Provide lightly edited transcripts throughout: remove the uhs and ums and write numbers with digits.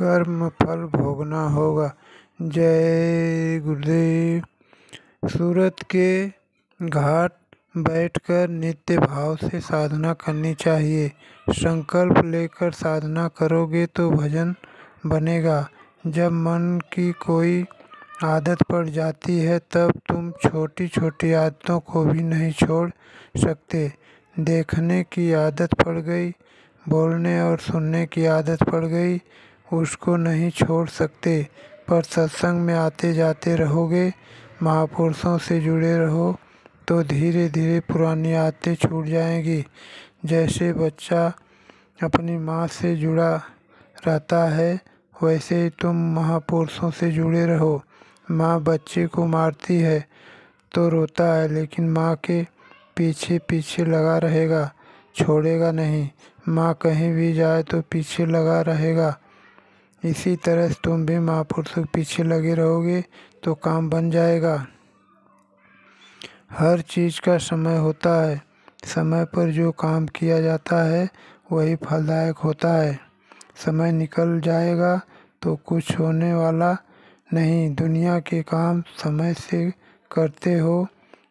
कर्म फल भोगना होगा। जय गुरुदेव। सूरत के घाट बैठकर नित्य भाव से साधना करनी चाहिए। संकल्प लेकर साधना करोगे तो भजन बनेगा। जब मन की कोई आदत पड़ जाती है तब तुम छोटी छोटी आदतों को भी नहीं छोड़ सकते। देखने की आदत पड़ गई, बोलने और सुनने की आदत पड़ गई, उसको नहीं छोड़ सकते। पर सत्संग में आते जाते रहोगे, महापुरुषों से जुड़े रहो तो धीरे धीरे पुरानी आदतें छूट जाएंगी। जैसे बच्चा अपनी माँ से जुड़ा रहता है, वैसे ही तुम महापुरुषों से जुड़े रहो। माँ बच्चे को मारती है तो रोता है, लेकिन माँ के पीछे पीछे लगा रहेगा, छोड़ेगा नहीं। माँ कहीं भी जाए तो पीछे लगा रहेगा। इसी तरह से तुम भी महापुरुषों के पीछे लगे रहोगे तो काम बन जाएगा। हर चीज़ का समय होता है। समय पर जो काम किया जाता है वही फलदायक होता है। समय निकल जाएगा तो कुछ होने वाला नहीं। दुनिया के काम समय से करते हो,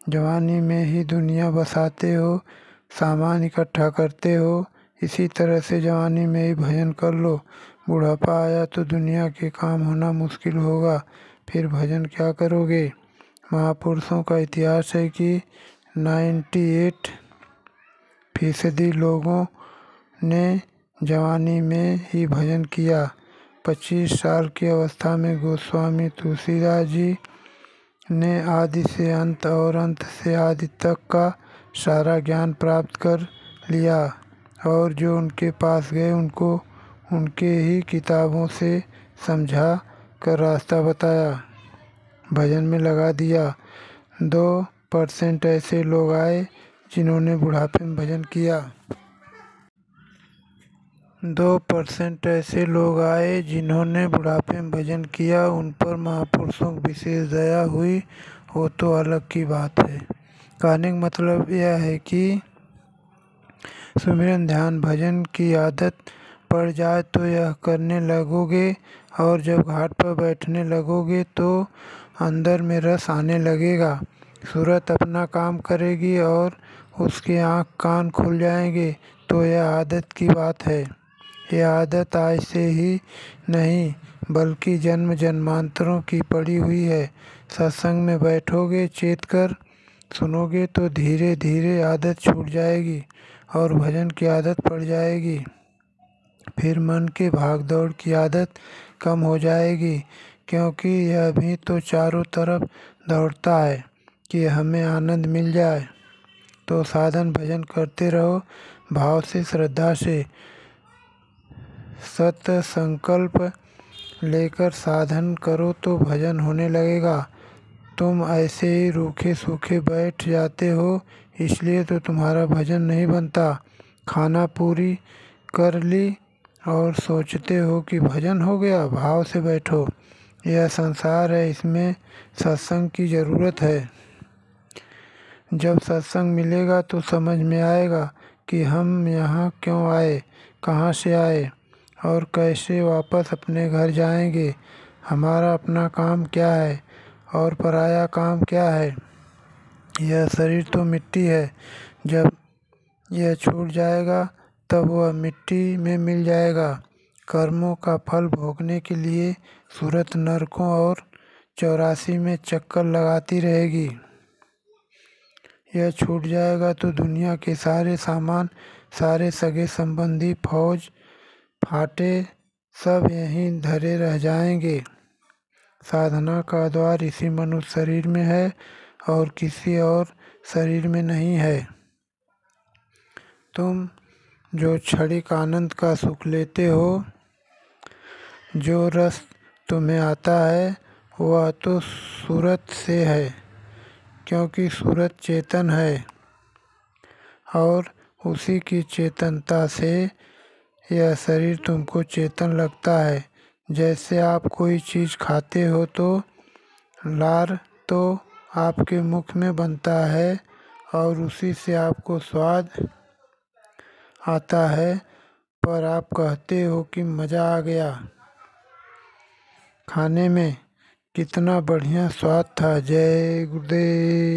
जवानी में ही दुनिया बसाते हो, सामान इकट्ठा करते हो। इसी तरह से जवानी में ही भजन कर लो। बुढ़ापा आया तो दुनिया के काम होना मुश्किल होगा, फिर भजन क्या करोगे। महापुरुषों का इतिहास है कि 98% लोगों ने जवानी में ही भजन किया। 25 साल की अवस्था में गोस्वामी तुलसीदास जी ने आदि से अंत और अंत से आदि तक का सारा ज्ञान प्राप्त कर लिया, और जो उनके पास गए उनको उनके ही किताबों से समझा कर रास्ता बताया, भजन में लगा दिया। 2% ऐसे लोग आए जिन्होंने बुढ़ापे में भजन किया। 2% ऐसे लोग आए जिन्होंने बुढ़ापे में भजन किया, उन पर महापुरुषों की विशेष दया हुई, वो तो अलग की बात है। कहने का मतलब यह है कि सुमिरन ध्यान भजन की आदत पड़ जाए तो यह करने लगोगे, और जब घाट पर बैठने लगोगे तो अंदर में रस आने लगेगा। सूरत अपना काम करेगी और उसके आँख कान खुल जाएंगे। तो यह आदत की बात है। यह आदत आज से ही नहीं बल्कि जन्म जन्मांतरों की पड़ी हुई है। सत्संग में बैठोगे, चेत कर सुनोगे तो धीरे धीरे आदत छूट जाएगी और भजन की आदत पड़ जाएगी। फिर मन के भाग दौड़ की आदत कम हो जाएगी, क्योंकि यह भी तो चारों तरफ दौड़ता है कि हमें आनंद मिल जाए। तो साधन भजन करते रहो भाव से, श्रद्धा से। सत संकल्प लेकर साधन करो तो भजन होने लगेगा। तुम ऐसे ही रूखे सूखे बैठ जाते हो, इसलिए तो तुम्हारा भजन नहीं बनता। खाना पूरी कर ली और सोचते हो कि भजन हो गया। भाव से बैठो। यह संसार है, इसमें सत्संग की ज़रूरत है। जब सत्संग मिलेगा तो समझ में आएगा कि हम यहाँ क्यों आए, कहाँ से आए और कैसे वापस अपने घर जाएंगे। हमारा अपना काम क्या है और पराया काम क्या है। यह शरीर तो मिट्टी है, जब यह छूट जाएगा तब वह मिट्टी में मिल जाएगा। कर्मों का फल भोगने के लिए सूरत नरकों और 84 में चक्कर लगाती रहेगी। यह छूट जाएगा तो दुनिया के सारे सामान, सारे सगे संबंधी, फौज फाटे सब यहीं धरे रह जाएंगे। साधना का द्वार इसी मनुष्य शरीर में है और किसी और शरीर में नहीं है। तुम जो क्षणिक आनंद का सुख लेते हो, जो रस तुम्हें आता है, वह तो सूरत से है, क्योंकि सूरत चेतन है और उसी की चेतनता से यह शरीर तुमको चेतन लगता है। जैसे आप कोई चीज़ खाते हो तो लार तो आपके मुख में बनता है और उसी से आपको स्वाद आता है, पर आप कहते हो कि मज़ा आ गया। खाने में कितना बढ़िया स्वाद था। जय गुरुदेव।